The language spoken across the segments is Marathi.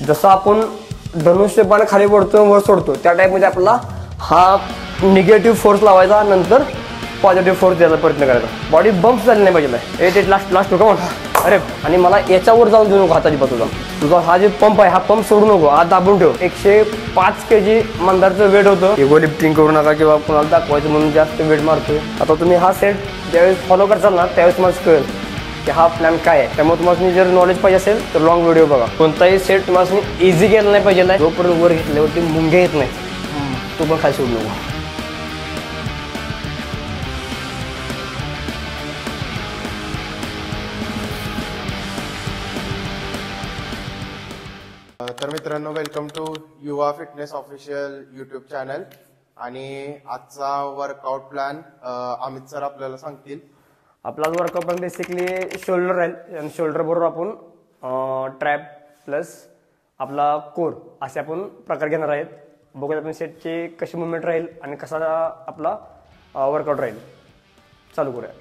जसं आपण धनुष्य बाण खाली पडतो वर सोडतो त्या टाईपमध्ये आपला हा निगेटिव्ह फोर्स लावायचा, नंतर पॉझिटिव्ह फोर्स द्यायला प्रयत्न करायचा. बॉडी बम्प झाली नाही पाहिजे. ते लास्ट का अरे, आणि मला याच्यावर जाऊन देऊ नको हाताची तुझा हा जे पंप आहे हा पंप सोडू नको, हात दाबून ठेव. 105 kg मंदारचं वेट होतं. इगो लिफ्टिंग करू नका किंवा कोणाला दाखवायचं म्हणून जास्त वेट मारतोय. आता तुम्ही हा सेट ज्यावेळेस फॉलो करताल ना त्यावेळेस तुम्हाला कळेल की हा प्लॅन काय आहे. त्यामुळे तुम्हाला जर नॉलेज पाहिजे असेल तर लॉंग व्हिडिओ बघा. कोणताही सेट तुम्हाला इझी केला नाही पाहिजे. जोपर्यंत वर घेतल्यावरती मुंग्या येत नाही तो पण खाली सोडू नको. तर मित्रांनो, वेलकम टू युवा फिटनेस ऑफिशियल यूट्यूब चॅनल. आणि आजचा वर्कआउट प्लॅन अमित सर आपल्याला सांगतील. आपला वर्कआउट पण बेसिकली शोल्डर राहील आणि शोल्डर बरोबर आपण ट्रॅप प्लस आपला कोर असे आपण प्रकार घेणार आहेत. बघूया आपण सेटची कशी मुवमेंट राहील आणि कसा आपला वर्कआउट राहील. चालू करूया.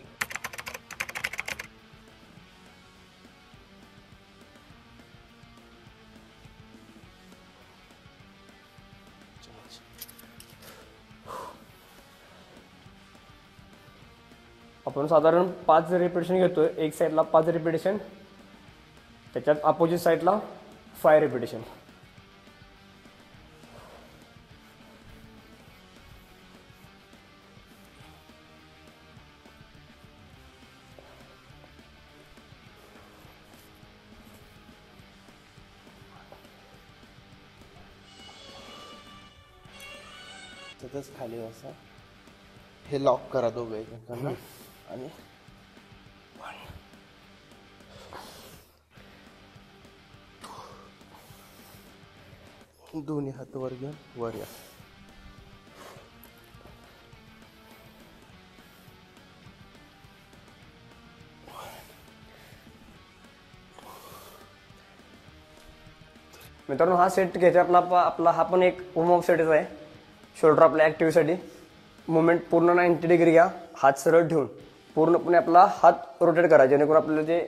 आपण साधारण 5 रिपिटेशन घेतोय. एक साईडला 5 रिपिटेशन, त्याच्यात अपोजिट साईडला 5 रिपिटेशन. तिथंच खाली बसा. हे लॉक करा दोघं एकमेकांना आणि दोन्ही हात वर घेऊन वर या. मित्रांनो, हा सेट घ्यायचा आपला हा पण एक वॉर्म अप सेटच आहे. शोल्डर आपल्या ॲक्टिव्हसाठी मुवमेंट पूर्ण 90 डिग्री घ्या. हात सरळ ठेवून पूर्णपणे आपला हात रोटेट करा, जेणेकरून आपल्याला जे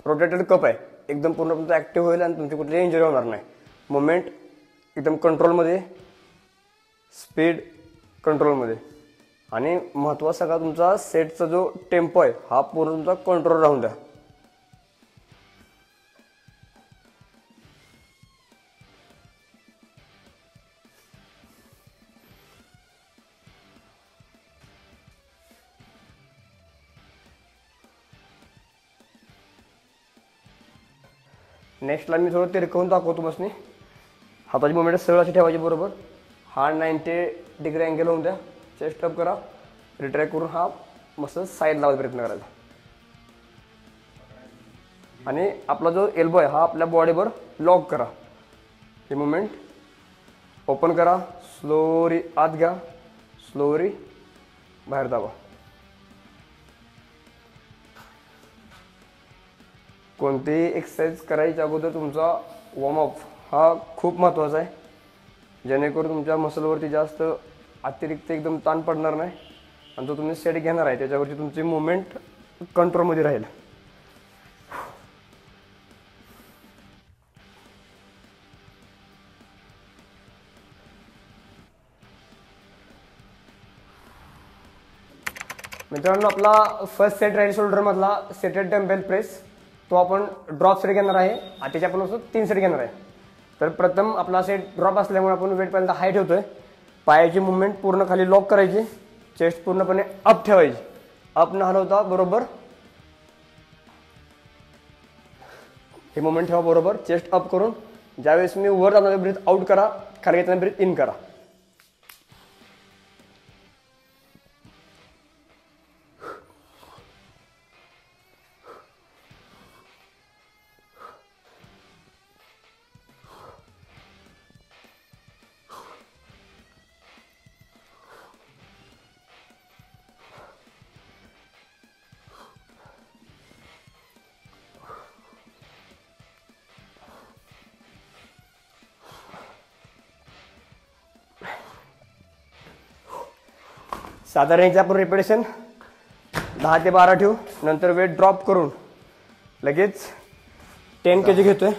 रोटेटेड कप आहे एकदम पूर्णपणे ॲक्टिव्ह होईल आणि तुमची कुठलीही इंजुरी होणार नाही. मुवमेंट एकदम कंट्रोलमध्ये, स्पीड कंट्रोलमध्ये. आणि महत्त्वाचा सगळा तुमचा सेटचा जो टेम्पो आहे हा पूर्ण तुमचा कंट्रोल राहून द्या. नेक्स्टला मी थोडं तिरकवून दाखवतो. मसनी हाताची मुवमेंट सरळ अशी ठेवायची बरोबर. हा 90 डिग्री अँगल होऊन द्या. चेस्ट अप करा, रिट्रॅक्ट करून हा मस्त साईड लावायचा प्रयत्न करायचा. आणि आपला जो एल्बो आहे हा आपल्या बॉडीवर लॉक करा. ही मुवमेंट ओपन करा, स्लोरी आत घ्या, स्लोरी बाहेर दाबा. कोणतीही एक्सरसाइज करायच्या अगोदर तुमचा वॉर्मअप हा खूप महत्त्वाचा आहे, जेणेकरून तुमच्या मसलवरती जास्त अतिरिक्त एकदम ताण पडणार नाही आणि जो तुम्ही सेट घेणार आहे त्याच्यावरची तुमची मुवमेंट कंट्रोलमध्ये राहील. मित्रांनो, आपला फर्स्ट सेट राहील शोल्डरमधला सेटेड डंबेल प्रेस. तो आपण ड्रॉप सेट घेणार आहे आणि त्याच्या आपण 3 सेट घेणार आहे. तर प्रथम आपला सेट ड्रॉप असल्यामुळे आपण वेट पहिल्यांदा हाय ठेवतोय. पायाची मुवमेंट पूर्ण खाली लॉक करायची, चेस्ट पूर्णपणे अप ठेवायची, अप न हलवता बरोबर हे मुवमेंट ठेवा बरोबर. चेस्ट अप करून ज्यावेळेस मी वर जाताना ब्रीथ आउट करा, खाली घेताना ब्रीथ इन करा. साधारण याची आपण रिपिटेशन 10 ते 12 ठेवू. नंतर वेट ड्रॉप करून लगेच 10 kg घेतोय.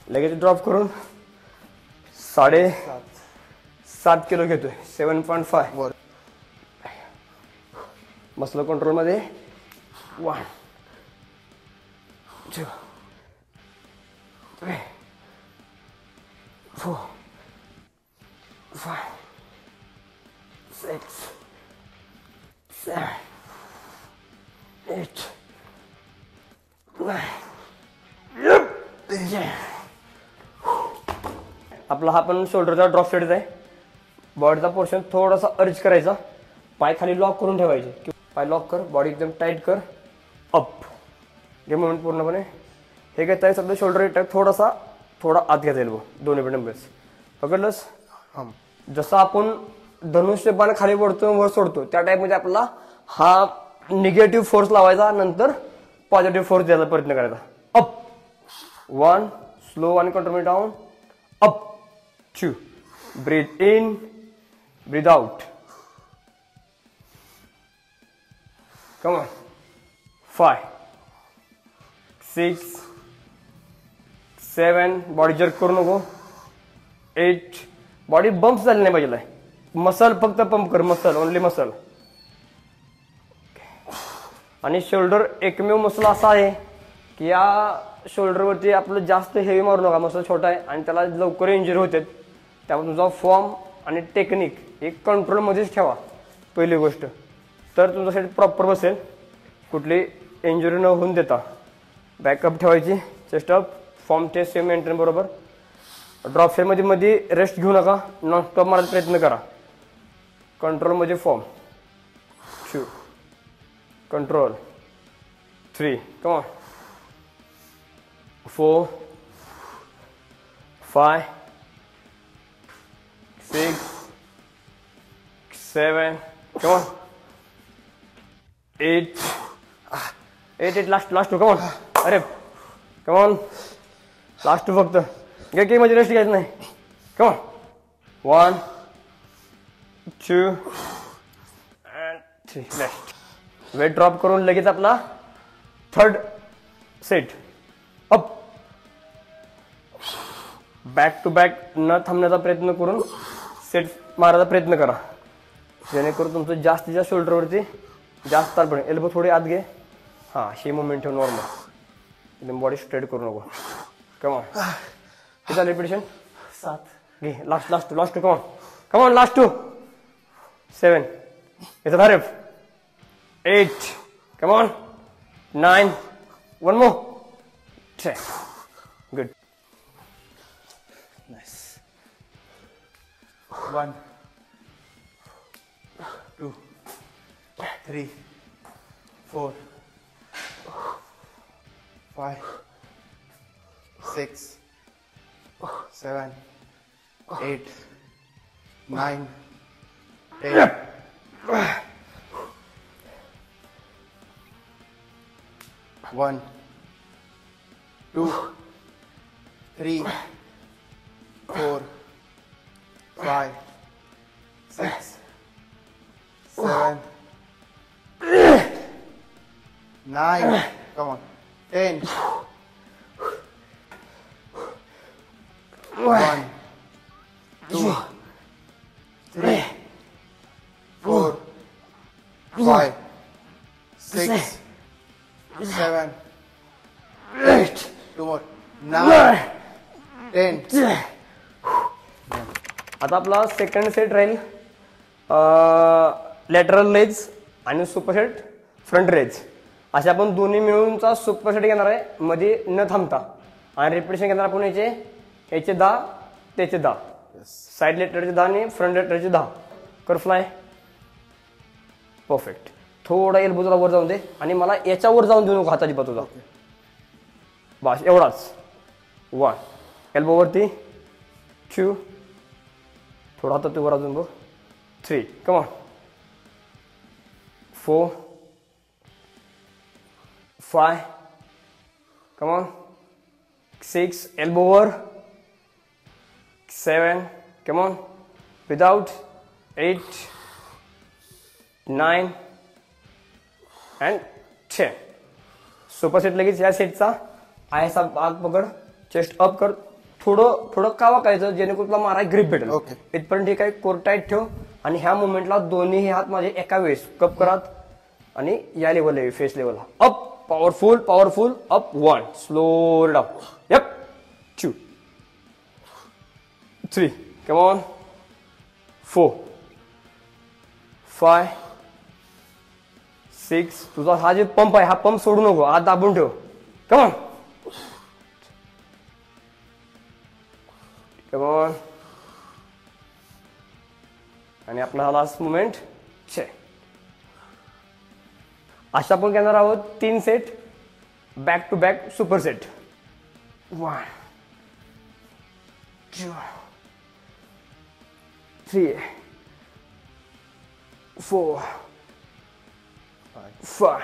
लगेच ड्रॉप करून 7.5 किलो घेतोय. 7.5 वर. मसल कंट्रोल मध्ये. 1 2 3 4 5 6 7 8 9 आपला हा पण शोल्डरचा ड्रॉप सेटच आहे. बॉडीचा पोर्शन थोडासा अर्ज करायचा, पाय खाली लॉक करून ठेवायचे. पाय लॉक कर, बॉडी एकदम टाईट कर, अप हे मुवमेंट पूर्णपणे. हे घेता सगळं शोल्डर टाईट, थोडा आत घेता येईल. दोन्ही पण डंबेल्स पकडलंस. जसं आपण धनुष्य बाण खाली पडतो वर सोडतो त्या टाईप मध्ये आपल्याला हा निगेटिव्ह फोर्स लावायचा, नंतर पॉझिटिव्ह फोर्स द्यायचा प्रयत्न करायचा. अप 1 स्लो आणि control down. Up 2 breathe in, breathe out. Come on. 5 6 7 body jerk करू नको. 8 बॉडी बम्प्स झाली नाही पाहिजे. मसल फक्त पंप कर, मसल ओनली मसल. आणि शोल्डर एकमेव मसल असा आहे की या शोल्डरवरती आपलं जास्त हेवी मारू नका. मसल छोटा आहे आणि त्याला लवकर इंजुरी होते. त्यामुळे तुमचा फॉर्म आणि टेक्निक एक कंट्रोलमध्येच ठेवा पहिली गोष्ट, तर तुमचा सेट प्रॉपर बसेल. कुठली इंजुरी न होऊन देता बॅकअप ठेवायची. Chest up, form test same maintain बरोबर. ड्रॉप सेटमध्ये मध्ये रेस्ट घेऊ नका, नॉन स्टॉप मारायचा प्रयत्न करा. कंट्रोलमध्ये form. 2 control. 3 come on. 4 5 6 7 come on. 8 last 2 come on. अरे come on, लास्ट 2 फक्त घे म्हणजे रेस्ट घ्यायचं नाही. come on. 1 2 and 3 next. Weight drop करून लगेच आपला third set. Up back to back न थांबण्याचा प्रयत्न करून सेट मारायचा प्रयत्न करा, जेणेकरून तुमचं जास्तीत जास्त शोल्डरवरती जास्त ताण पडेल. एल्बो थोडी आत घे. हां, ही मुवमेंट ठेव नॉर्मल. एकदम बॉडी स्ट्रेट करू नको. कमॉन. किती झालं रिपिटेशन? 7 घे. लास्ट टू कमॉन लास्ट 2 7 याचा धारेप 8 come on 9 1 more 10 good. Nice. 1 2 3 4 5 6 7 8 9 10 1 2 3 4 5 6 7 9 come on 10 1 2 3 4 5 6 7 8 2 more 9 10. आता आपला सेकंड सेट राहील लॅटरल लेज आणि सुपर सेट फ्रंट रेज. असे आपण दोन्ही मिळूनचा सुपर सेट घेणार आहे, मध्ये न थांबता. आणि रिपिटेशन घेणार आपण याचे 10 त्याचे 10. साईड लेटरचे 10 आणि फ्रंट लेटरचे 10. कर फ्लाय. परफेक्ट. थोडा एल्बो तुला वर जाऊन दे आणि मला याच्यावर जाऊन देऊ नको हाताची तुझा. बस एवढाच. 1 एल्बो वरती. 2 थोडा हातात वर अजून बघ. 3 come on. 4 5 come on 6 elbow over. 7 come on without. 8 9 and 6. Super set लगेच या सेटचा आयसा आग पकड, चेस्ट अप कर, थोडं थोडं का वाकायचं जेणेकरून तुला मारा ग्रिप भेटेल. Okay. इथपर्यंत ठीक आहे. कोर टाईट ठेव आणि ह्या मुवमेंटला दोन्ही हात माझे एका वेळेस कप करात आणि या लेवलला फेस लेवलला up. Powerful powerful up. 1 slow down. Yup. 2 3 come on. 4 5 6. तुझा हा जे पंप आहे हा पंप सोडू नको, हात दाबून ठेव. Come on. Come on. आणि आपला हा लास्ट मुवमेंट 6. अशा आपण घेणार आहोत 3 set back to back super set. 1 2 3 4 5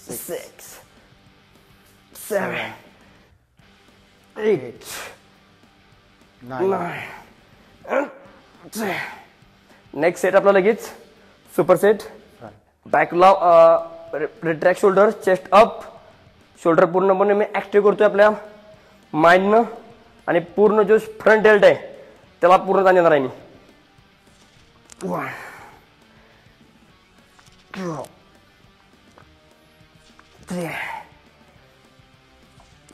6 7 8 9 and 10. Next set आपला लगेच सुपर सेट. बॅकला retract shoulder, chest up. Shoulder पूर्णपणे मी ऍक्टिव्ह करतोय आपल्या माइंडनं आणि पूर्ण जो फ्रंट डेल्ट आहे त्याला पूर्ण ताण देणार आहे मी. 1 2 3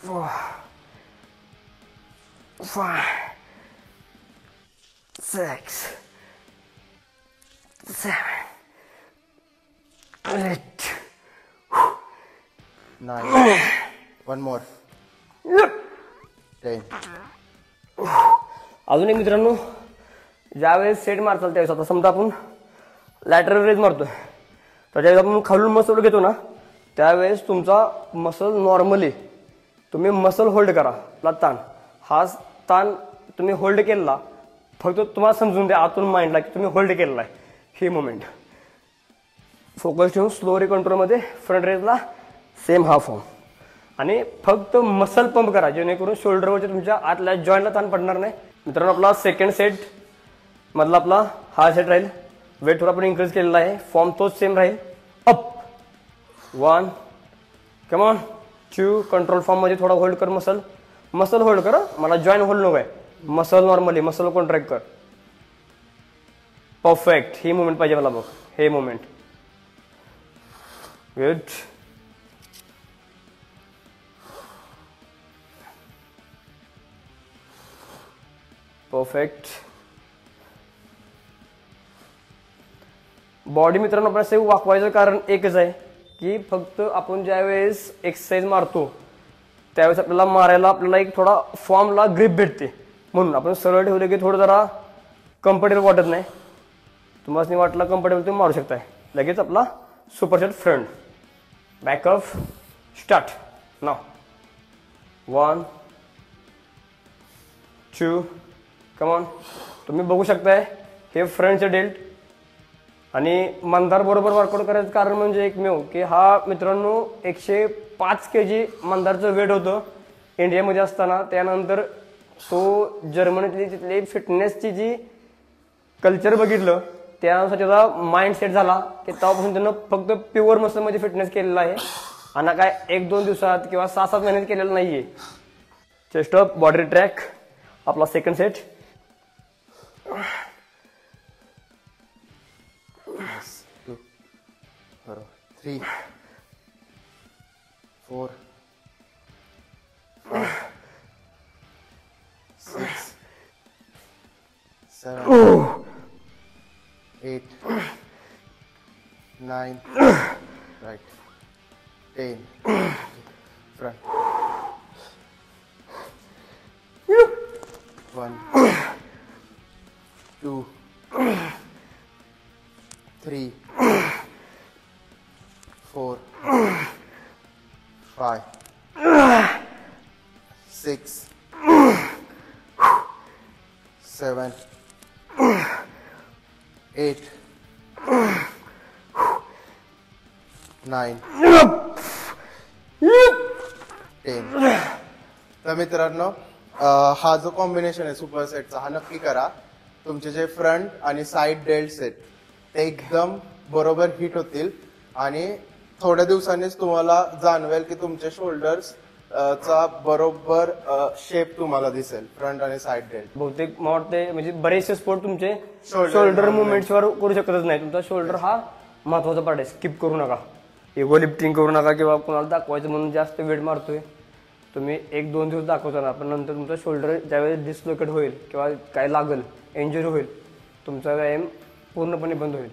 4 5 6 7 8 9. One more. 10. अजून एक मित्रांनो, ज्यावेळेस सेट मारताल त्यावेळेस आता समजा आपण लॅटरल रेज मारतोय तर ज्यावेळेस आपण खालून मसल घेतो ना त्यावेळेस तुमचा मसल नॉर्मली तुम्ही मसल होल्ड करा. आपला ताण हा ताण तुम्ही होल्ड केलेला फक्त तुम्हाला समजून द्या आतून माइंडला की तुम्ही होल्ड केलेला आहे. ही मुवमेंट फोकस ठेवून स्लोरी कंट्रोलमध्ये फ्रंट रेजला सेम हा फॉर्म आणि फक्त मसल पंप करा जेणेकरून शोल्डरवरच्या तुमच्या आतल्या जॉईंटला ताण पडणार नाही. मित्रांनो आपला सेकंड सेट मधला आपला हा सेट राहील. वेट थोडा आपण इन्क्रीज केलेला आहे. फॉर्म तोच सेम राहील. Up. 1 come on. 2 control form मध्ये थोडा होल्ड कर. मसल होल्ड कर. मला जॉईंट होल्ड नको आहे. मसल नॉर्मली मसल कॉन्ट्रॅक्ट कर. परफेक्ट. ही मुवमेंट पाहिजे मला बघ. हे मुवमेंट. गुड. परफेक्ट. बॉडी मित्रांनो आपण असं वाकवायचं कारण एकच आहे की फक्त आपण ज्यावेळेस एक्सरसाइज मारतो त्यावेळेस आपल्याला मारायला आपल्याला एक थोडा फॉर्मला ग्रिप भेटते म्हणून आपण सरळ ठेवले की थोडं जरा कम्फर्टेबल वाटत नाही. तुम्हाला वाटलं कम्फर्टेबल तुम्ही मारू शकताय. लगेच आपला super set front backup start now. 1 2 come on. तुम्ही बघू शकताय हे फ्रंटचे डेल्ट आणि मंदार बरोबर वर्कआउट करायचं कारण म्हणजे एकमेव की हा मित्रांनो 105 kg मंदारचं वेट होतं इंडियामध्ये असताना. त्यानंतर तो जर्मनीतली तिथली फिटनेसची जी कल्चर बघितलं त्यानुसार त्याचा माइंड सेट झाला की तेव्हापासून त्यानं फक्त प्युअर मसलमध्ये फिटनेस केलेला आहे आणि काय 1-2 दिवसात किंवा 6-7 महिन्यात केलेलं नाहीये. Chest up, body track. आपला सेकंड सेट. 2 3 4 5 6 7 8 9 right 10 front 1 2 3 4 5 6 7 8 9 10. तर मित्रांनो हा जो कॉम्बिनेशन आहे सुपर सेटचा हा नक्की करा. तुमचे जे फ्रंट आणि साइड डेल्ट सेट ते एकदम बरोबर हिट होतील आणि थोड्या दिवसांनीच तुम्हाला जाणवेल की तुमचे शोल्डर्स चा बरोबर शेप तुम्हाला दिसेल फ्रंट आणि साइड डेल्ट. बहुतेक मला वाटते म्हणजे बरेचसे स्पोर्ट तुमचे Shoulder शोल्डर मुवमेंट्सवर करू शकतच नाही. तुमचा शोल्डर हा महत्वाचा पार्ट आहे. स्किप करू नका, इगो लिफ्टिंग करू नका किंवा कोणाला दाखवायचं म्हणून जास्त वेट मारतोय तुम्ही 1-2 दिवस दाखवताना, पण नंतर तुमचा शोल्डर ज्यावेळेस डिस्लोकेट होईल किंवा काय लागल, इंजुरी होईल, तुमचा व्यायाम पूर्णपणे बंद होईल.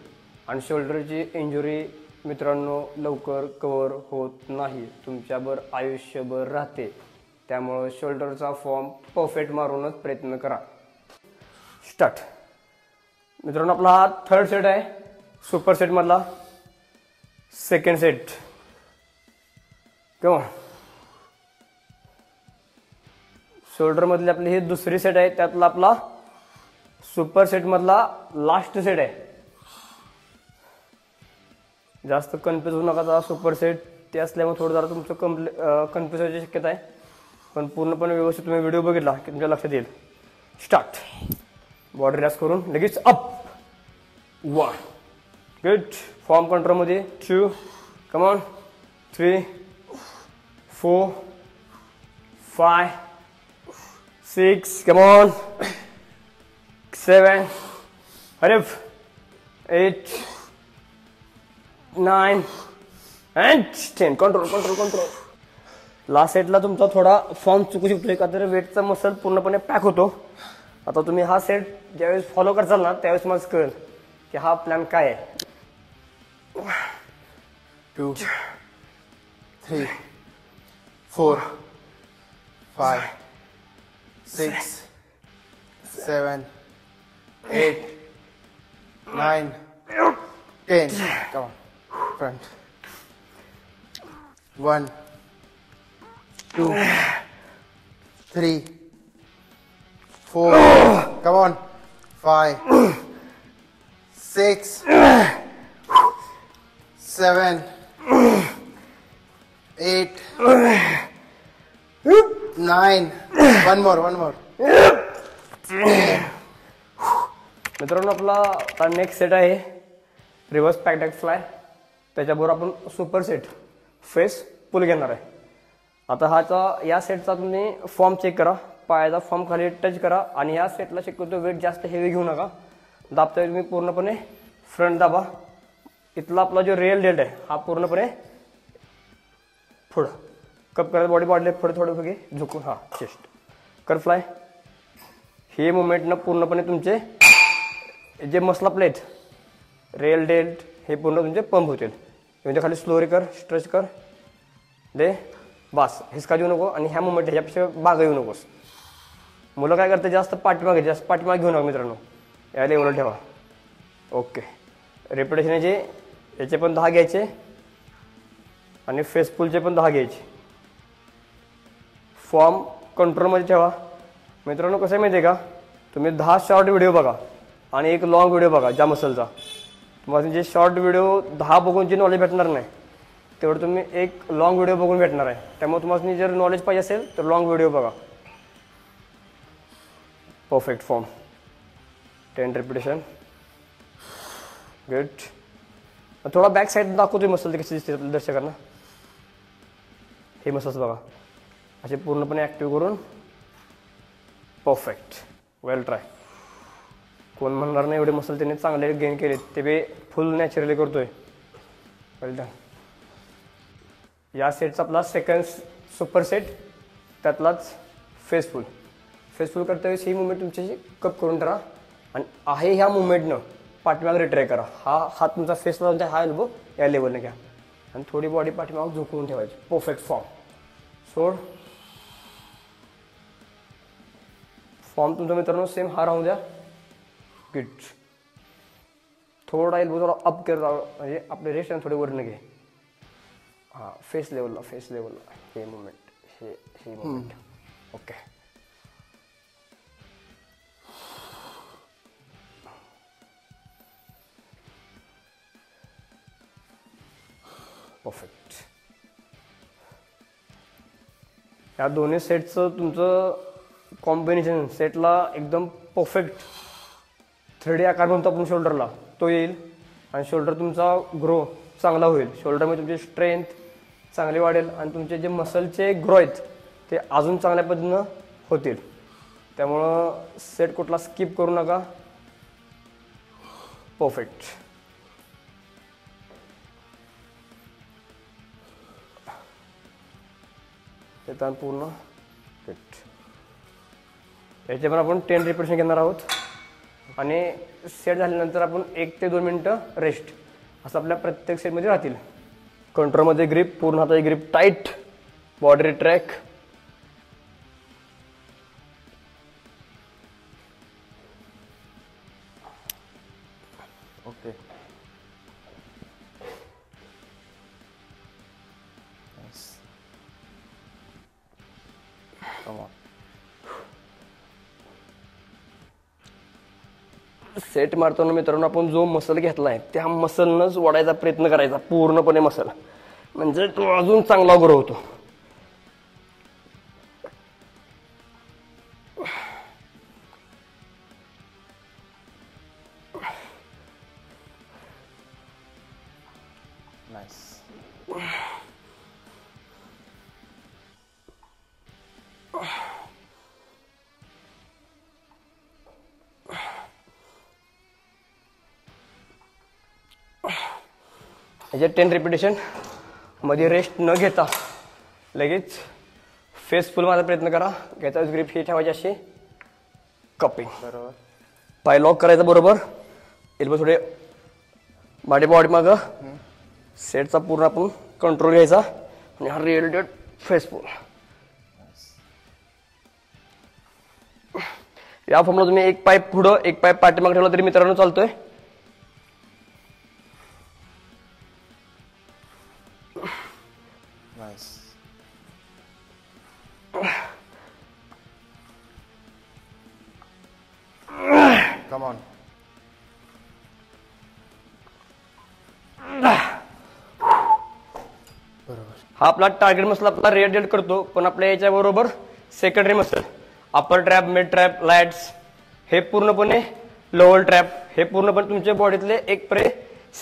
आणि शोल्डरची इंजुरी मित्रांनो लवकर कव्हर होत नाही, तुमच्यावर आयुष्यभर राहते. त्यामुळं शोल्डरचा फॉर्म परफेक्ट मारूनच प्रयत्न करा. स्टार्ट. मित्रांनो आपला हा 3rd सेट आहे, सुपर सेट मधला 2nd सेट. किंवा शोल्डर मधली आपली ही 2री सेट आहे, त्यातला आपला सुपर सेट मधला लास्ट सेट आहे. जास्त कन्फ्युज होऊ नका. सुपर सेट ते असल्यामुळे थोडं जरा तुमचं कन्फ्युज व्हायची शक्यता आहे, पण पूर्णपणे व्यवस्थित तुम्ही व्हिडिओ बघितला की तुमच्या लक्षात येईल. स्टार्ट. बॉडी रिलॅक्स करून लगेच अप. 1 गुड. फॉर्म कंट्रोलमध्ये 2 कम ऑन 3 4 5 6 कम ऑन 7 अरे 8 9 and 10. कंट्रोल. लास्ट सेटला तुमचा थोडा फॉर्म चुकू शकतो का तर वेटचा मसल पूर्णपणे पॅक होतो. आता तुम्ही हा सेट ज्यावेळेस फॉलो करताल ना त्यावेळेस मला कळेल की हा प्लॅन काय आहे. 2 3 4 5 6 7 8 9 10. Come on. Front. 1 2 3 4. Come on. 5 6 7 8 9. One more. मित्रांनो आपला नेक्स्ट सेट आहे रिव्हर्स पॅकडॅक फ्लाय. त्याच्याबरोबर आपण सुपर सेट फेस पुल घेणार आहे. आता या सेटचा तुम्ही फॉर्म चेक करा. पायाचा फॉर्म खाली टच करा आणि या सेटला शक्यतो वेट जास्त हेवी घेऊ नका. दाबता तुम्ही पूर्णपणे फ्रंट दाबा. इथला आपला जो रिअल डेल्ट आहे हा पूर्णपणे पुढं कप करत बॉडी वाढले थोडे घे झुकून. हा चेस्ट कर फ्लाय. हे मुवमेंटनं पूर्णपणे तुमचे जे मसल आपले आहेत रिअल डेल्ट हे पूर्ण तुमचे पंप होतील. म्हणजे खाली स्लोरी कर, स्ट्रेच कर दे बास. हिसका देऊ नको आणि ह्या मुवमेंट ह्याच्यापेक्षा बागा येऊ नकोस. मुलं काय करते जास्त पाठीमागे घेऊ नका मित्रांनो. या लेवलला ठेवा. ओके. रिपिटेशन याचे पण 10 घ्यायचे आणि फेसफुलचे पण 10 घ्यायचे. फॉर्म कंट्रोलमध्ये ठेवा. मित्रांनो कसं आहे माहिती आहे का, तुम्ही 10 शॉर्ट व्हिडिओ बघा आणि एक लॉंग व्हिडिओ बघा ज्या मसलचा. तुम्हाला जे शॉर्ट व्हिडिओ 10 बघून जे नॉलेज भेटणार नाही तेवढं तुम्ही एक लॉंग व्हिडिओ बघून भेटणार आहे. त्यामुळे तुम्हाला जर नॉलेज पाहिजे असेल तर लॉंग व्हिडिओ बघा. Perfect form. 10 रिपिटेशन. गुड. थोडा बॅक साईड दाखवतोय मसल कशी दिसते आपल्या दर्शकांना. हे मसल्स बघा असे पूर्णपणे ॲक्टिव्ह करून. परफेक्ट. वेल ट्राय. कोण म्हणणार नाही एवढे मसल त्यांनी चांगले गेन केले, ते बी फुल नॅचरली करतोय. वेल डन. या सेटचा आपला 2nd सुपर सेट, त्यातलाच फेसफुल. फेसफुल करता वेळेस ही मुवमेंट तुमची कप करून ठरा आणि आहे ह्या मुवमेंटनं पाठीमाग रिट्राय करा. हा हात तुमचा फेसला जाऊन हा एल्बो या लेवलने घ्या आणि थोडी बॉडी पाठीमाग झोकवून ठेवायची. Perfect form. सोड. फॉर्म तुमचा मित्रांनो सेम हा राहू द्या. गुड. थोडा एल्बो थोडा अप कर म्हणजे आपले रेस्ट थोडे वरनं घे. हां फेस लेवलला हे मुवमेंट हे मुवमेंट. ओके. परफेक्ट. या दोन्ही सेटचं तुमचं कॉम्बिनेशन सेटला एकदम परफेक्ट 3D आकार म्हणतो आपण शोल्डरला तो येईल आणि शोल्डर तुमचा ग्रो चांगला होईल. शोल्डरमध्ये तुमची स्ट्रेंथ चांगली वाढेल आणि तुमचे जे मसलचे ग्रो आहेत ते अजून चांगल्या पद्धतीनं होतील. त्यामुळं सेट कुठला स्किप करू नका. परफेक्ट. ते ताण पूर्ण फिट. याचे पण आपण 10 रिपिटेशन घेणार आहोत आणि सेट झाल्यानंतर आपण 1 ते 2 मिनटं रेस्ट असं आपल्या प्रत्येक सेटमध्ये राहतील. कंट्रोलमध्ये ग्रिप, पूर्ण हाताची grip tight, body retract. Okay. Set मारताना मित्रांनो आपण जो मसल घेतलाय त्या मसलनंच वाढायचा प्रयत्न करायचा पूर्णपणे मसल, म्हणजे तो अजून चांगला ग्रो होतो. नाईस. याचे 10 रिपिटेशन मध्ये रेस्ट न घेता लगेच फेस फुल मारायचा प्रयत्न करा. घ्यायचा ग्रिप ही ठेवायची अशी कपिंग. बरोबर. पाय लॉक करायचा बरोबर. एल्बो थोडे बॉडी मागं. सेटचा पूर्ण आपण कंट्रोल घ्यायचा आणि हा रिअल डेट फेस फुल. या फॉर्मला तुम्ही एक पाय पुढं एक पाय पाठीमागे ठेवला तरी मित्रांनो चालतोय. नाईस. Come on. हा आपला टार्गेट मसल आपला रिअल डेट करतो, पण आपल्या याच्या बरोबर सेकंडरी मसल अपर ट्रॅप, मिड ट्रॅप, लॅट्स हे पूर्णपणे लोअर ट्रॅप हे पूर्णपणे तुमच्या बॉडीतले एक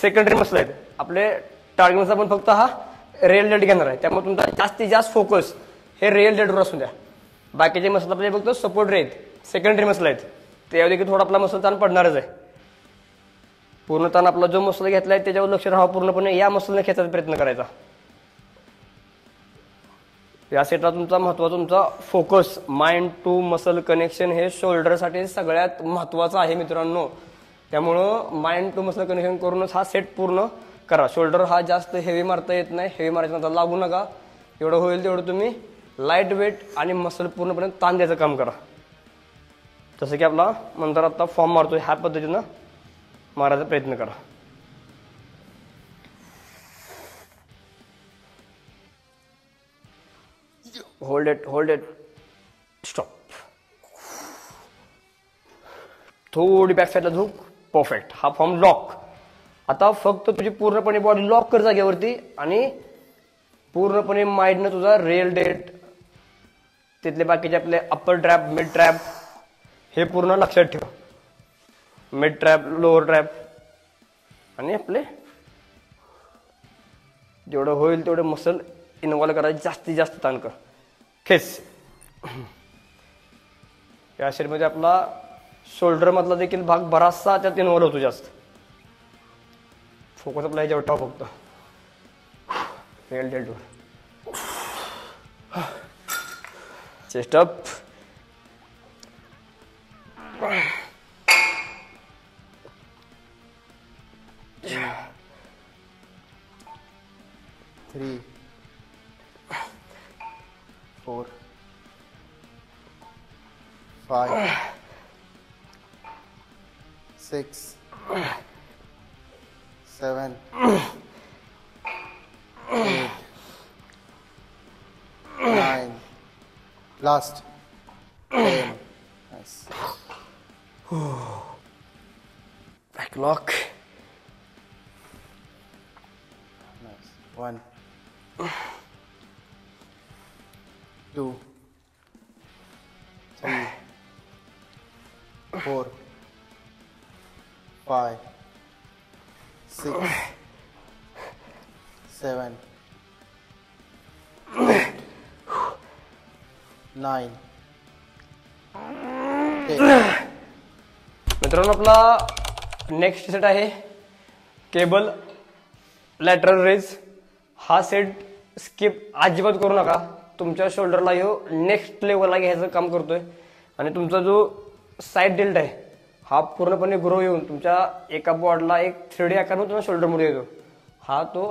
सेकंडरी मसल आहेत. आपले टार्गेट मसल आपण फक्त हा रिअल डेट घेणार आहे. त्यामुळे तुमचा जास्तीत जास्त फोकस हे रिअल डेटवर असू द्या. बाकीचे मसल आपले फक्त सपोर्ट आहेत, सेकंडरी मसल आहेत. त्यावर देखील थोडा आपला मसल ताण पडणारच आहे. पूर्ण ताण आपला जो मसल घेतलाय त्याच्यावर लक्ष राहावं. पूर्णपणे या मसलने खेचायचा प्रयत्न करायचा. या सेटला तुमचा महत्वाचा तुमचा focus mind to muscle connection हे शोल्डरसाठी सगळ्यात महत्वाचं आहे मित्रांनो. त्यामुळं माइंड टू मसल कनेक्शन करूनच हा सेट पूर्ण करा. शोल्डर हा जास्त हेवी मारता येत नाही. हेवी मारायचा नंतर लागू नका. एवढं होईल तेवढं तुम्ही लाईट वेट आणि मसल पूर्णपणे ताण द्यायचं काम करा. जसं की आपला नंतर आता फॉर्म मारतोय ह्या पद्धतीनं मारायचा प्रयत्न करा. Hold it, stop. थोडी बॅक साईडला झोप. परफेक्ट. हा फॉर्म लॉक. आता फक्त तुझी पूर्णपणे बॉडी लॉक कर जागेवरती आणि पूर्णपणे माइंडनं तुझा रिअल डेट तिथले बाकीचे आपले अप्पर ट्रॅप, मिड ट्रॅप हे पूर्ण लक्षात ठेव. मिड ट्रॅप, लोअर ट्रॅप आणि आपले जेवढं होईल तेवढे मसल इन्व्हॉल्व करायचे. जास्तीत जास्त ताण कर. खेच. या शरीरमध्ये आपला शोल्डर मधला देखील भाग बराचसा त्यात इन्व्हॉल्व होतो जास्त. फोकस आपला ह्याच्यावर ठेवा फक्त रिअल डेटवर. Chest up. Three, 4, 5, 6, 7, 8, 9, last 10. Nice. Back lock. Nice. 1, 2, 3, 4, 5, 6, 7 9 मित्रांनो आपला नेक्स्ट सेट आहे केबल लॅटरल रेज. हा सेट स्किप अजिबात करू नका. तुमच्या शोल्डरला ह्यो नेक्स्ट लेवलला घ्यायचं काम करतोय आणि तुमचा जो साईड डेल्ट आहे हा पूर्णपणे ग्रो येऊन तुमच्या एका बॉडला एक 3D आकार म्हणून तुमच्या शोल्डरमध्ये येतो.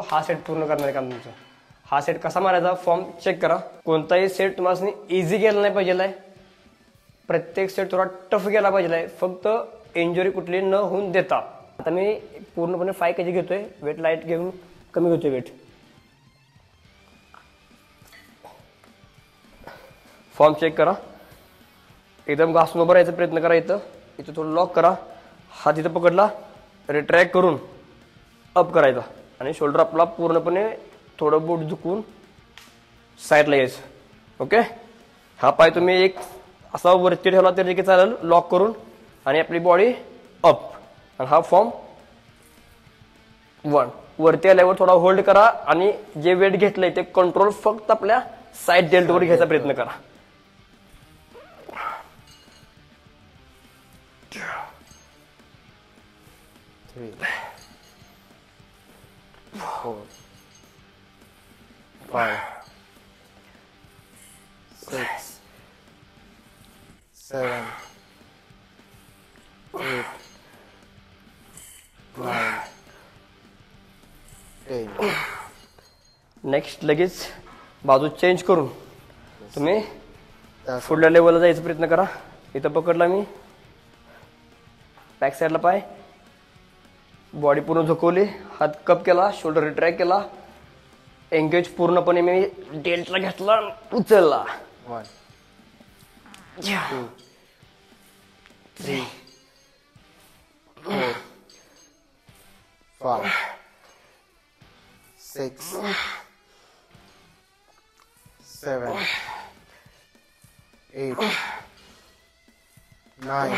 हा सेट पूर्ण करणार काम तुमचं. हा सेट कसा मारायचा फॉर्म चेक करा. कोणताही सेट तुम्हाला इझी गेला नाही पाहिजे. प्रत्येक सेट थोडा टफ गेला पाहिजे. फक्त इंजुरी कुठली न होऊन देता. आता मी पूर्णपणे 5 kg घेतोय. वेट लाईट घेऊन कमी घेतोय वेट. फॉर्म चेक करा. एकदम घासून उभं राहायचा प्रयत्न करा. इथं थोडं लॉक करा. हात इथं पकडला रिट्रॅक्ट करून अप करायचा आणि शोल्डर आपला पूर्णपणे थोडं बोट झुकून साईडला यायचं. ओके. हा पाय तुम्ही एक असा वरती ठेवला तरी देखील चालेल लॉक करून आणि आपली बॉडी अप. आणि हा फॉर्म 1 वरती आल्यावर थोडा होल्ड करा आणि जे वेट घेतलंय ते कंट्रोल फक्त आपल्या साईड डेल्टवर घ्यायचा प्रयत्न करा. 3 4 5 6 7 8 9 10. नेक्स्ट लगेच बाजू चेंज करून तुम्ही पुढल्या लेवलला जायचा प्रयत्न करा. इथं पकडला मी बॅक साईडला पाय बॉडी पूर्ण झुकवली. हात कप केला. शोल्डर रिट्रॅक्ट केला. एंगेज पूर्णपणे मी डेल्टला घेतला उचलला. 1 2 3 4 5 6 7 8 9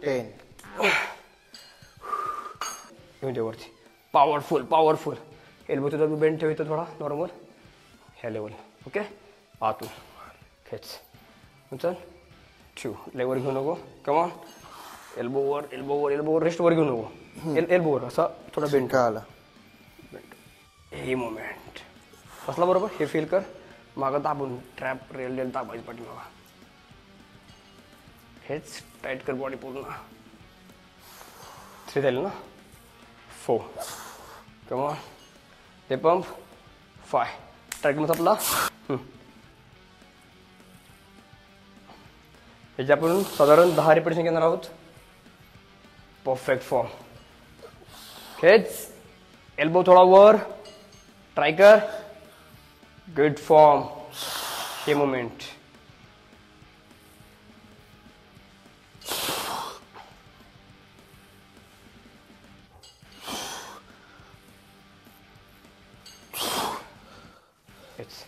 10. घेऊन दे वरती. पॉवरफुल एल्बो तुझा बेंड ठेव इथं थोडा नॉर्मल ह्या लेवल. ओके. आतून खेच उचल ठेव. लेवर घेऊ नको. कमॉन. एल्बोवर रेस्ट वर घेऊ नको. एल्बोवर असा थोडा बेंड आला. हे मोमेंट बसला बरोबर. हे फील कर. मागं दाबून ट्रॅप रेल दाबायची पाठीमागा. हेच टाईट कर बॉडी पूर्ण. 3 झाले ना. 4 कमॉन. हे पंप 5 ट्रॅक मग आपला. ह्याच्या आपण साधारण 10 रिपिटेशन घेणार आहोत. Perfect form. हेच एल्बो थोडा वर ट्राय कर. Good form. हे moment. It's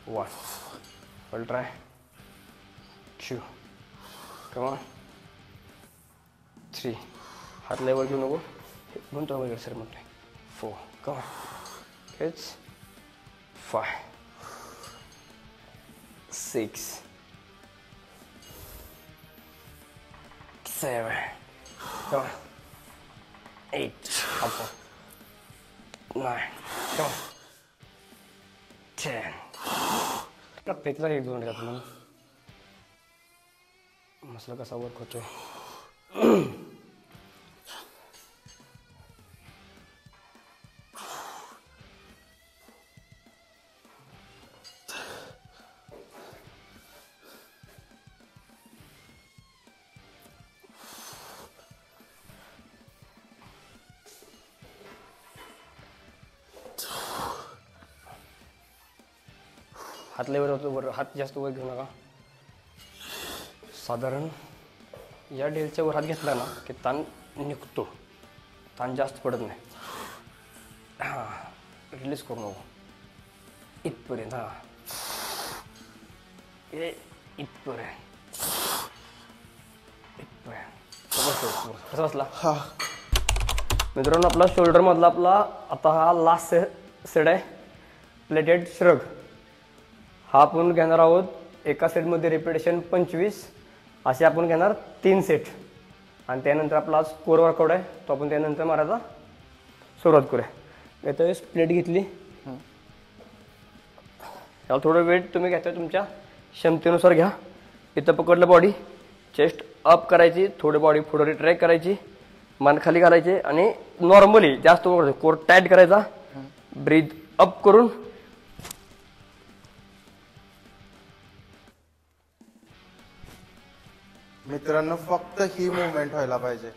1. We'll try 2. Come on. 3. हात लेवर घेऊ नको. म्हणतो वगैरे सर म्हणतोय. 4. Come on. It's 5 6 7. Come on. 8. Up. 9. Come on. 10. प्रत्येकला 1-2 घातलं ना. मसला कसा वर्क होतोय. हात लेवर होतो वर. हात जास्त वर घेऊ नका. साधारण या डेलच्या वर हात घेतला ना की ताण निघतो. ताण जास्त पडत नाही. हां रिलीज करू नको. इथपर्यंत. हां इथपर्यंत. कसं बसला. मित्रांनो आपला शोल्डर मधला आपला आता हा लास्ट सेट आहे प्लेटेड श्रग. हा आपण घेणार आहोत एका सेटमध्ये रिपिटेशन 25 असे आपण घेणार 3 सेट आणि त्यानंतर आपला आज कोर वर्कआउट आहे तो आपण त्यानंतर मारायला सुरुवात करूया. इथं प्लेट घेतली, याला थोडं वेट तुम्ही घेताय तुमच्या क्षमतेनुसार घ्या. इथं पकडलं बॉडी, चेस्ट अप करायची, थोडी बॉडी पुढे रिट्रॅक्ट करायची, मान खाली घालायचे आणि नॉर्मली जास्त कोर टाईट करायचा. ब्रीथ अप करून मित्रांनो फक्त ही मुवमेंट व्हायला पाहिजे.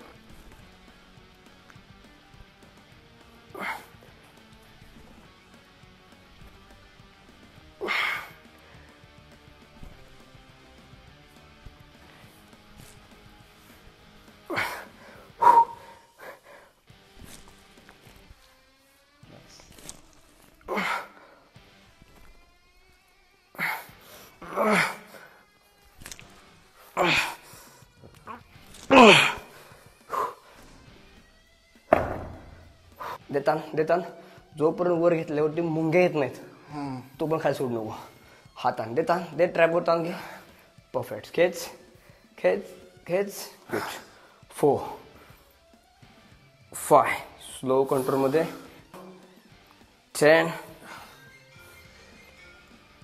देतान जोपर्यंत वर घेतल्यावरती मुंग्या येत नाहीत तो पण खाली सोडू नको. हातान दे ट्रॅपवर ताण घे. परफेक्ट. खेच खेच खेच. गुड. 4 5 स्लो कंट्रोलमध्ये. 10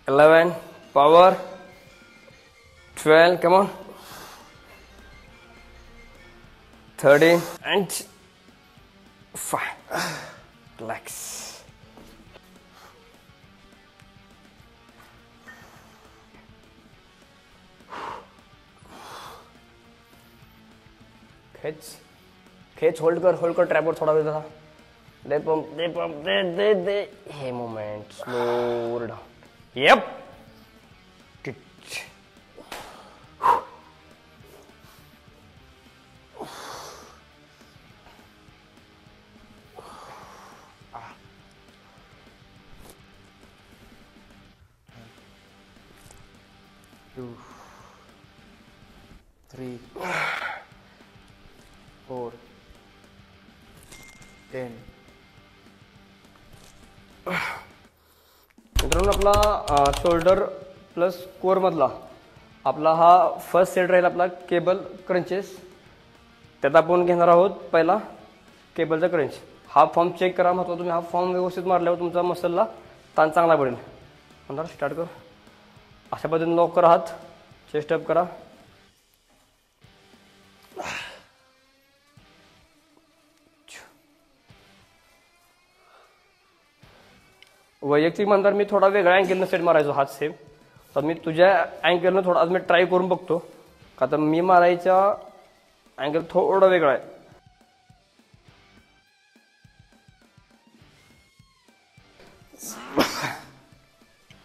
11 power. 12 come on. 13 and 5. Relax. खेच होल्ड कर ट्रॅपवर थोडा वेळ. दे पंप दे. हे moment slow down. Yep. Two, 3, 4, 10. मित्रांनो आपला शोल्डर प्लस कोर मधला आपला हा फर्स्ट सेट राहील आपला केबल क्रंचेस. त्यात आपण घेणार आहोत पहिला केबलचा क्रंच. हा फॉर्म चेक करा. महत्त्वाचं तुम्ही हा फॉर्म व्यवस्थित मारल्यावर तुमचा मसलला ताण चांगला पडेल. नंतर स्टार्ट कर. अशा पद्धतीने लॉक करा हात. चेस्ट अप करा. वैयक्तिक म्हणतात मी थोडा वेगळ्या अँगलनं सेट मारायचो हात सेम. तर मी तुझ्या अँगलनं थोडा आज मी ट्राय करून बघतो का तर मी मारायचा अँगल थोडा वेगळा आहे.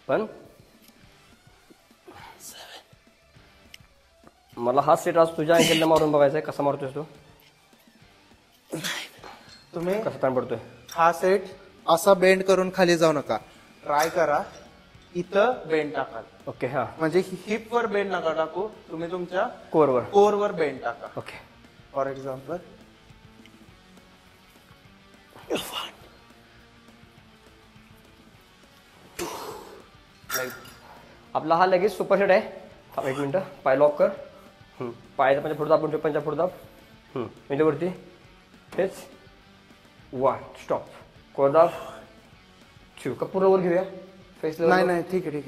पण मला हा सेट आज तुझ्या अँगलला मारून बघायचा आहे. कसा मारतोय तू, तुम्ही कसा ताण पडतोय. हा सेट असा बेंड करून खाली जाऊ नका. ट्राय करा इथं बेंड टाका. ओके. हा म्हणजे हिप वर बेंड नका टाकू. तुम्ही तुमच्या कोरवर. कोरवर बेंड टाका. ओके. फॉर एक्झाम्पल आपला हा लगेच सुपर सेट आहे. एक मिनिट. पाय लॉक कर. पायाचा पंचा पुढे दाब. पंचा पुढे दाब. म्हणजे वरती हेच 1 स्टॉप. कोर दाब. 2 का पूर्ण वर घेऊया. Face level. नाही ठीक आहे.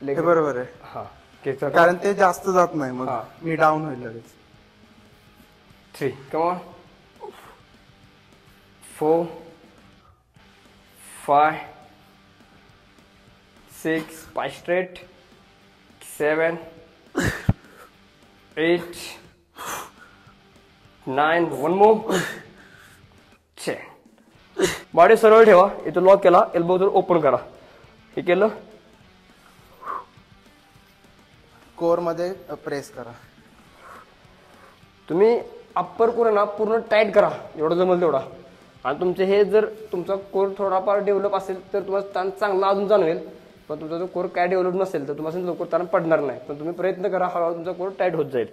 हे बरोबर आहे. हा केक कर. कारण ते जास्त जात नाही मग हा. मी डाऊन होईल लगेच. 3 come on. 4 5 6 5 straight. 7 8 9 1 more. 10. Body सरळ ठेवा. इथं लॉक केला. एल्बो जर ओपन करा. हे केलं. कोर मध्ये प्रेस करा. तुम्ही अप्पर कोर ना पूर्ण टाईट करा एवढं जमेल तेवढा. आणि तुमचे हे जर तुमचा कोर थोडाफार डेव्हलप असेल तर तुम्हाला ताण चांगला अजून जाणवेल. पण तुमचा जो कोर काय डेव्हलप नसेल तर तुम्हाला लवकर ताण पडणार नाही. पण तुम्ही प्रयत्न करा. हळूहळू तुमचा कोर टाईट होत जाईल.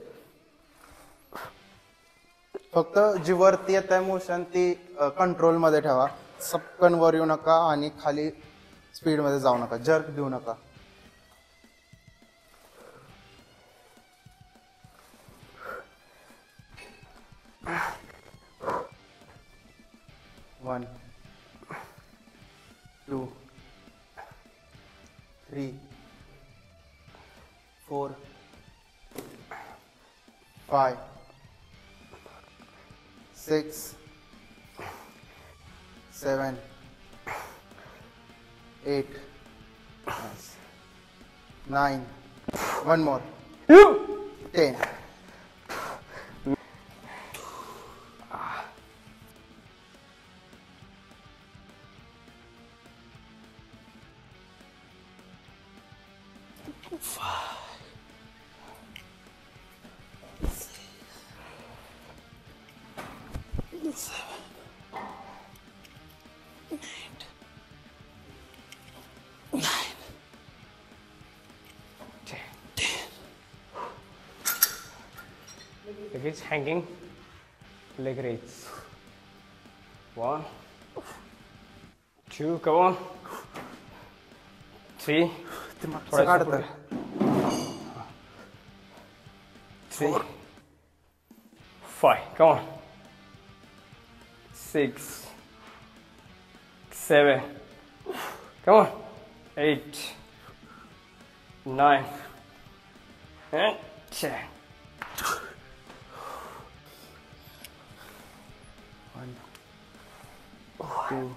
फक्त जी वरती येत आहे मोशन ती कंट्रोल मध्ये ठेवा. सपकन वर येऊ नका आणि खाली स्पीड मध्ये जाऊ नका, जर्क देऊ नका. One, 2, 3, 4, 5, 6, 7, 8, 9, one more, 10. It's hanging leg raise. 1, 2, come on. 3, थोडं काढतं. 3, 5, come on. 6, 7, come on. 8, 9, and 10. 1, 2,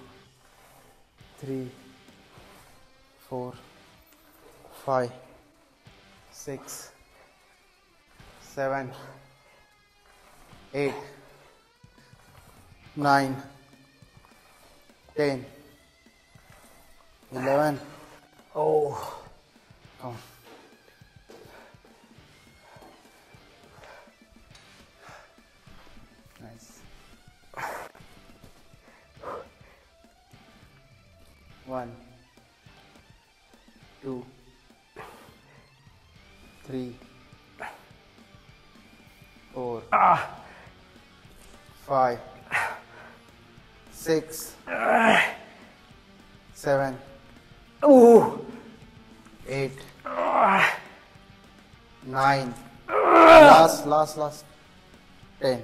3, 4, 5, 6, 7, 8, 9, 10, 11. Oh. Come on. Nice. 1, 2, 3, 4, 5, 6, 7, Ooh. 8, 9, last 10.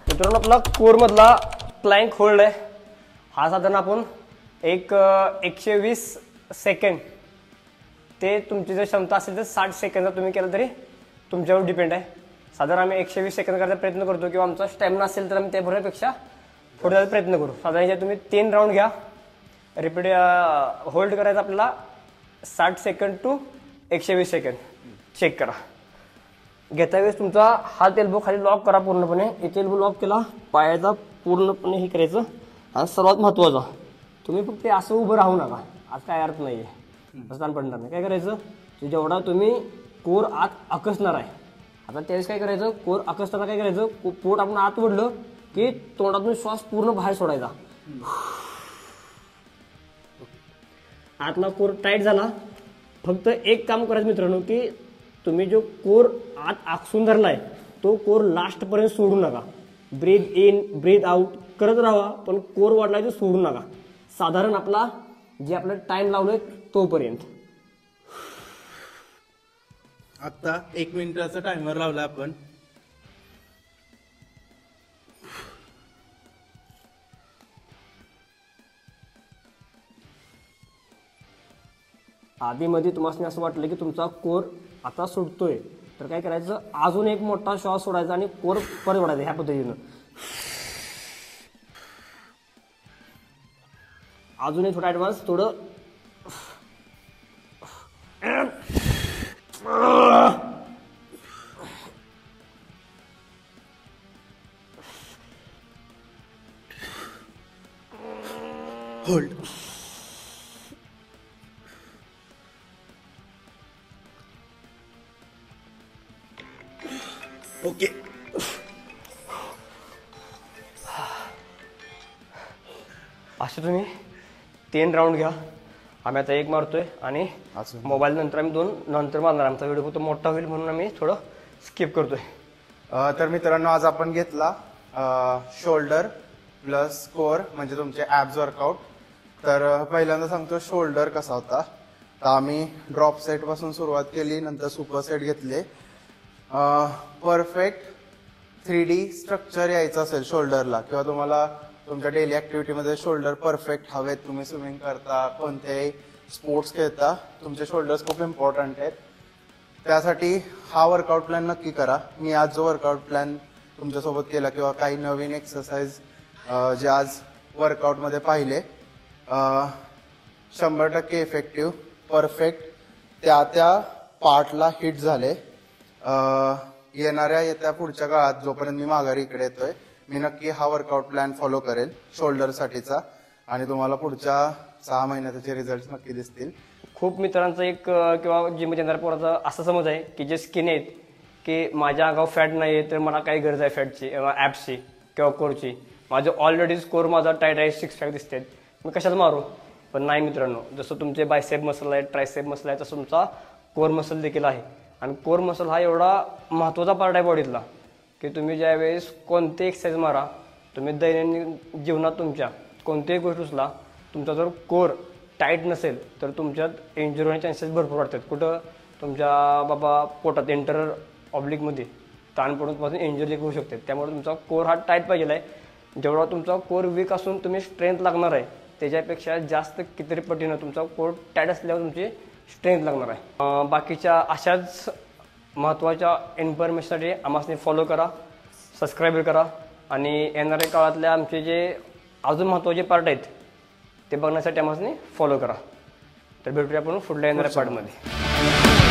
मित्रांनो आपला कोर मधला प्लँक होल्ड आहे हा साधारण आपण 120 सेकंड ते तुमची जर क्षमता असेल तर 60 सेकंदचा तुम्ही केलं तरी तुमच्यावर डिपेंड आहे. साधारण आम्ही 120 सेकंद करायचा प्रयत्न करतो किंवा आमचा स्टॅमिना असेल तर आम्ही त्या भरण्यापेक्षा थोडा प्रयत्न करू. साधारण तुम्ही 3 राऊंड घ्या. रिपीट होल्ड करायचं आपल्याला 60 सेकंड टू 120 सेकंड चेक करा. घेता वेळेस तुमचा हात एल्बो खाली लॉक करा पूर्णपणे. इथे एल्बो लॉक केला पायाचा पूर्णपणे हे करायचं. हा सर्वात महत्वाचा तुम्ही फक्त असं उभं राहू नका. आज काय अर्थ नाहीये असं पडणार नाही. काय करायचं जेवढा तुम्ही कोर आत आकसणार आहे आता त्यावेळेस काय करायचं कोर आकसताना काय करायचं पोट आपण आत ओढलं की तोंडातून श्वास पूर्ण बाहेर सोडायचा. आतला कोर टाईट झाला. फक्त एक काम करायचं मित्रांनो की तुम्ही जो कोर आत आकसून धरलाय तो कोर लास्ट पर्यंत सोडू नका. ब्रीथ इन ब्रीथ आउट करत राहा पण कोर वाढलाय तो सोडू नका. साधारण आपला जे आपला टाइम लावलोय तोपर्यंत. आता 1 मिनिटाचा टायमर लावला आपण. आधीमध्ये तुम्हाला असं वाटलं की तुमचा कोर आता सुटतोय तर काय करायचं अजून एक मोठा श्वास सोडायचा आणि कोर परत वाढायचा ह्या पद्धतीनं. अजून एक थोडा ऍडव्हान्स थोडं होल्ड. ओके. असे तुम्ही 3 राऊंड घ्या. आम्ही आता 1 मारतोय आणि मोबाईल नंतर आम्ही 2 नंतर मारणार. आमचा व्हिडिओ खूप मोठा होईल म्हणून आम्ही थोडं स्किप करतोय. तर मित्रांनो आज आपण घेतला शोल्डर प्लस कोर म्हणजे तुमचे ॲब्स वर्कआउट. तर पहिल्यांदा सांगतो शोल्डर कसा होता. तर आम्ही ड्रॉप सेट पासून सुरुवात केली, नंतर सुपर सेट घेतले. परफेक्ट 3D स्ट्रक्चर यायचं असेल शोल्डरला किंवा तुम्हाला तुमच्या डेली ऍक्टिव्हिटीमध्ये शोल्डर परफेक्ट हवेत, तुम्ही स्विमिंग करता, कोणतेही स्पोर्ट्स खेळता, तुमचे शोल्डर्स खूप इम्पॉर्टंट आहेत. त्यासाठी हा वर्कआउट प्लॅन नक्की करा. मी आज जो वर्कआउट प्लॅन तुमच्यासोबत केला किंवा काही नवीन एक्सरसाइज जे आज वर्कआउटमध्ये पाहिले 100% इफेक्टिव्ह, परफेक्ट त्या पार्टला हिट झाले. येत्या पुढच्या काळात जोपर्यंत मी माघारी इकडे येतोय मी नक्की हा वर्कआउट प्लॅन फॉलो करेल शोल्डरसाठीचा आणि तुम्हाला पुढच्या 6 महिन्यात त्याचे रिझल्ट नक्की दिसतील. खूप मित्रांचा एक किंवा जिम येणाऱ्या पोराचा असा समज आहे की जे स्किन आहेत की माझ्या अंगावर फॅट नाही आहे तर मला काही गरज आहे फॅटची ॲप्सची किंवा कोरची. माझं ऑलरेडी स्कोर माझा टाईट आहे, 6 पॅक दिसतात, मी कशाला मारू. पण नाही मित्रांनो, जसं तुमचे बायसेप मसल आहे, ट्रायसेप मसल आहे, तसं तुमचा कोर मसल देखील आहे. आणि कोर मसल हा एवढा महत्त्वाचा पार्ट आहे बॉडीतला की तुम्ही ज्यावेळेस कोणते एक्सरसाइज मारा, तुम्ही दैनंदिन जीवनात तुमच्या कोणत्याही गोष्ट उचला, तुमचा जर कोर टाईट नसेल तर तुमच्यात इंजुरी होण्याचे चान्सेस भरपूर वाटतात. कुठं तुमच्या बाबा पोटात एंटर ऑब्लिकमध्ये ताण पडून पासून इंजुरी होऊ शकते. त्यामुळे तुमचा कोर हा टाईट पाहिजे आहे. जेवढा तुमचा कोर वीक असून तुम्ही स्ट्रेंथ लागणार आहे त्याच्यापेक्षा जास्त कितीतरी पटीनं तुमचा कोर टाईट असल्यावर तुमची स्ट्रेंथ लागणार आहे. बाकीच्या अशाच महत्त्वाच्या इन्फॉर्मेशनसाठी आम्हाला फॉलो करा, सबस्क्राईब करा आणि येणाऱ्या काळातल्या आमचे जे अजून महत्त्वाचे पार्ट आहेत ते बघण्यासाठी आम्हाला फॉलो करा. तर भेटूया आपण पुढल्या येणाऱ्या पार्टमध्ये.